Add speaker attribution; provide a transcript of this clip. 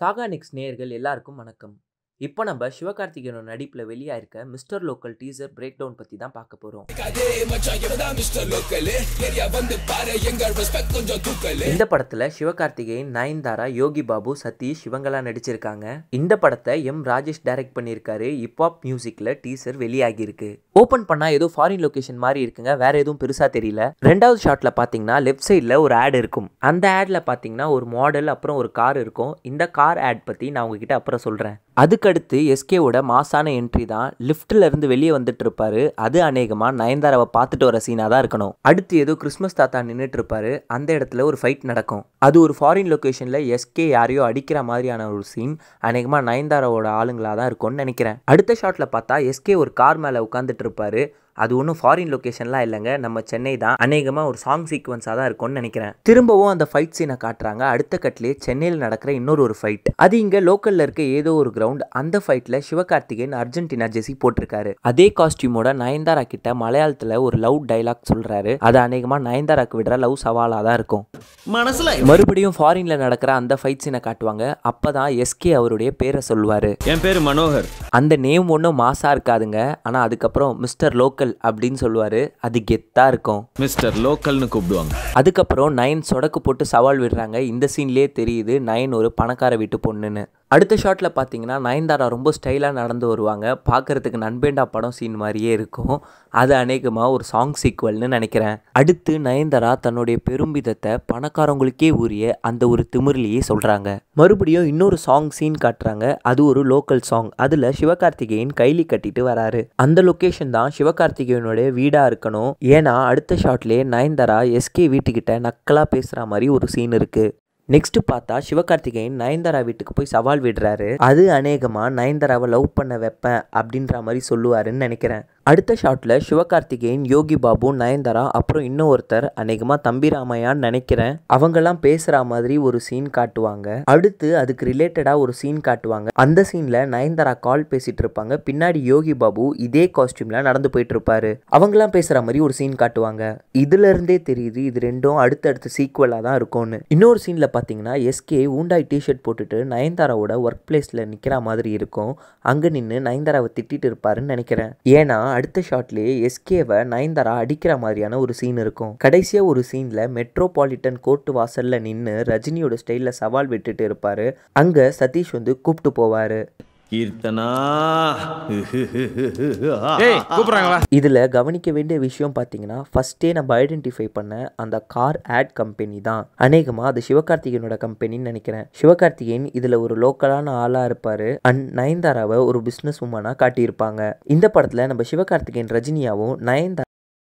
Speaker 1: சாகா next நேயர்கள் எல்லாருக்கும் வணக்கம். இப்போ நம்ம சிவகார்த்திகேயனோட நடிப்பில் வெளியாயிருக்க mister local teaser break down பற்றி தான் பார்க்க போகிறோம். இந்த படத்தில் சிவகார்த்திகேயன், நயன்தாரா, யோகி பாபு, சதீஷ் இவங்கெல்லாம் நடிச்சிருக்காங்க. இந்த படத்தை எம் ராஜேஷ் டைரக்ட் பண்ணியிருக்காரு. ஹிப்ஹாப் மியூசிக்கில் டீசர் வெளியாகியிருக்கு. ஓப்பன் பண்ணால் ஏதோ ஃபாரின் லொக்கேஷன் மாதிரி இருக்குங்க. வேற எதுவும் பெருசாக தெரியல. ரெண்டாவது ஷாட்டில் பார்த்தீங்கன்னா லெஃப்ட் சைடில் ஒரு ஆட் இருக்கும். அந்த ஆடில் பார்த்தீங்கன்னா ஒரு மாடல் அப்புறம் ஒரு கார் இருக்கும். இந்த கார் ஆட் பற்றி நான் உங்ககிட்ட அப்புறம் சொல்கிறேன். அதுக்கடுத்து எஸ்கேவோட மாசான என்ட்ரி தான். லிஃப்ட்ல இருந்து வெளியே வந்துட்டு இருப்பாரு. அது அநேகமாக நயன்தாராவை பார்த்துட்டு வர சீனாக தான் இருக்கணும். அடுத்து ஏதோ கிறிஸ்மஸ் தாத்தா நின்றுட்டு இருப்பாரு. அந்த இடத்துல ஒரு ஃபைட் நடக்கும். அது ஒரு ஃபாரின் லொக்கேஷனில் எஸ்கே யாரையோ அடிக்கிற மாதிரியான ஒரு சீன். அநேகமாக நயன்தாராவோட ஆளுங்களாக தான் இருக்கும்னு நினைக்கிறேன். அடுத்த ஷாட்டில் பார்த்தா எஸ்கே ஒரு கார் மேலே உட்காந்துட்டு இருப்பாரு. அது ஒன்றும் ஃபாரின் லொக்கேஷன்லாம் இல்லைங்க, நம்ம சென்னை தான். அநேகமாக ஒரு சாங் சீக்வன்ஸாக தான் இருக்கும்னு நினைக்கிறேன். திரும்பவும் அந்த ஃபைட் சீனை காட்டுறாங்க. அடுத்த கட்லேயே சென்னையில் நடக்கிற இன்னொரு ஃபைட். அது இங்கே லோக்கலில் இருக்க ஏதோ ஒரு கிரவுண்ட். அந்த ஃபைட்டில் சிவகார்த்திகேயன் அர்ஜென்டினா ஜெர்சி போட்டிருக்காரு. அதே காஸ்டியூமோட நயன்தாரா கிட்ட மலையாளத்தில் ஒரு லவ் டைலாக் சொல்கிறாரு. அது அநேகமாக நயன்தாராக்கு விடுற லவ் சவாலாக தான் இருக்கும். மனசுல மறுபடியும் ஃபாரினில் நடக்கிற அந்த ஃபைட் சீனை காட்டுவாங்க. அப்போ தான் எஸ்கே அவருடைய பேரை சொல்லுவார்.
Speaker 2: என் பேர் மனோகர்.
Speaker 1: அந்த நேம் ஒன்றும் மாசாக இருக்காதுங்க. ஆனால் அதுக்கப்புறம் மிஸ்டர் லோக்கல் அப்படின்னு சொல்லுவாரு. அது கெத்தா இருக்கும்.
Speaker 2: மிஸ்டர் லோக்கல்னு கூப்பிடுவாங்க.
Speaker 1: அதுக்கப்புறம் நயன் சொடக்கு போட்டு சவால் விடுறாங்க. இந்த சீன்லயே தெரியுது நயன் ஒரு பணக்கார வீட்டு பொண்ணுன்னு. அடுத்த ஷாட்ல பார்த்தீங்கன்னா நயன்தாரா ரொம்ப ஸ்டைலாக நடந்து வருவாங்க. பார்க்கறதுக்கு நண்பேண்டா படம் சீன் மாதிரியே இருக்கும். அது அநேகமாக ஒரு சாங் சீக்வல்னு நினைக்கிறேன். அடுத்து நயன்தாரா தன்னுடைய பெருமிதத்தை பணக்காரங்களுக்கே உரிய அந்த ஒரு திமிர்லேயே சொல்கிறாங்க. மறுபடியும் இன்னொரு சாங் சீன் காட்டுறாங்க. அது ஒரு லோக்கல் சாங். அதில் சிவகார்த்திகேயன் கைலி கட்டிட்டு வராரு. அந்த லொக்கேஷன் தான் சிவகார்த்திகேயனுடைய வீடாக இருக்கணும். ஏன்னா அடுத்த ஷாட்லேயே நயன்தாரா எஸ்கே வீட்டுக்கிட்ட நக்கலாக பேசுகிற மாதிரி ஒரு சீன் இருக்குது. நெக்ஸ்ட் பார்த்தா சிவகார்த்திகேயன் நயன்தாரா வீட்டுக்கு போய் சவால் விடுறாரு. அது அநேகமாக நயன்தாராவை லவ் பண்ண வைப்பேன் அப்படின்ற மாதிரி சொல்லுவாருன்னு நினைக்கிறேன். அடுத்த ஷாட்டில் சிவகார்த்திகேயன், யோகி பாபு, நயன்தாரா அப்புறம் இன்னொருத்தர் அநேகமாக தம்பி ராமையான்னு நினைக்கிறேன், அவங்கெல்லாம் பேசுகிற மாதிரி ஒரு சீன் காட்டுவாங்க. அடுத்து அதுக்கு ரிலேட்டடாக ஒரு சீன் காட்டுவாங்க. அந்த சீனில் நயன்தாரா கால் பேசிகிட்டு இருப்பாங்க. பின்னாடி யோகி பாபு இதே காஸ்டியூமில் நடந்து போயிட்டு இருப்பாரு. அவங்கெல்லாம் பேசுகிற மாதிரி ஒரு சீன் காட்டுவாங்க. இதுல இருந்தே தெரியுது இது ரெண்டும் அடுத்தடுத்த சீக்குவலாக தான் இருக்கும்னு. இன்னொரு சீனில் பார்த்தீங்கன்னா எஸ்கே ஊண்டாய் டிஷர்ட் போட்டுட்டு நயன்தாராவோட ஒர்க் பிளேஸில் நிற்கிற மாதிரி இருக்கும். அங்கே நின்று நயன்தாராவை திட்டிட்டு இருப்பாருன்னு நினைக்கிறேன். ஏன்னா அடுத்த ஷாட்லேயே எஸ்கேவை நயன்தாரா அடிக்கிற மாதிரியான ஒரு சீன் இருக்கும். கடைசியாக ஒரு சீனில் மெட்ரோபாலிட்டன் கோர்ட்டு வாசலில் நின்று ரஜினியோட ஸ்டைலில் சவால் விட்டுட்டு இருப்பாரு. அங்கே சதீஷ் வந்து கூப்பிட்டு போவார்.
Speaker 2: கீர்த்தனா
Speaker 1: இதுல கவனிக்க வேண்டிய விஷயம் பார்த்தீங்கன்னா ஃபர்ஸ்டே நம்ம ஐடென்டிஃபை பண்ண அந்த கார் ஆட் கம்பெனி தான் அநேகமா அது சிவகார்த்திகேயனோட கம்பெனின்னு நினைக்கிறேன். சிவகார்த்திகேயன் இதுல ஒரு லோக்கலான ஆளா இருப்பாரு. அண்ட் நயன்தாராவை ஒரு பிசினஸ் உமனா காட்டியிருப்பாங்க. இந்த படத்துல நம்ம சிவகார்த்திகேயன் ரஜினியாவும் நயன்தாரா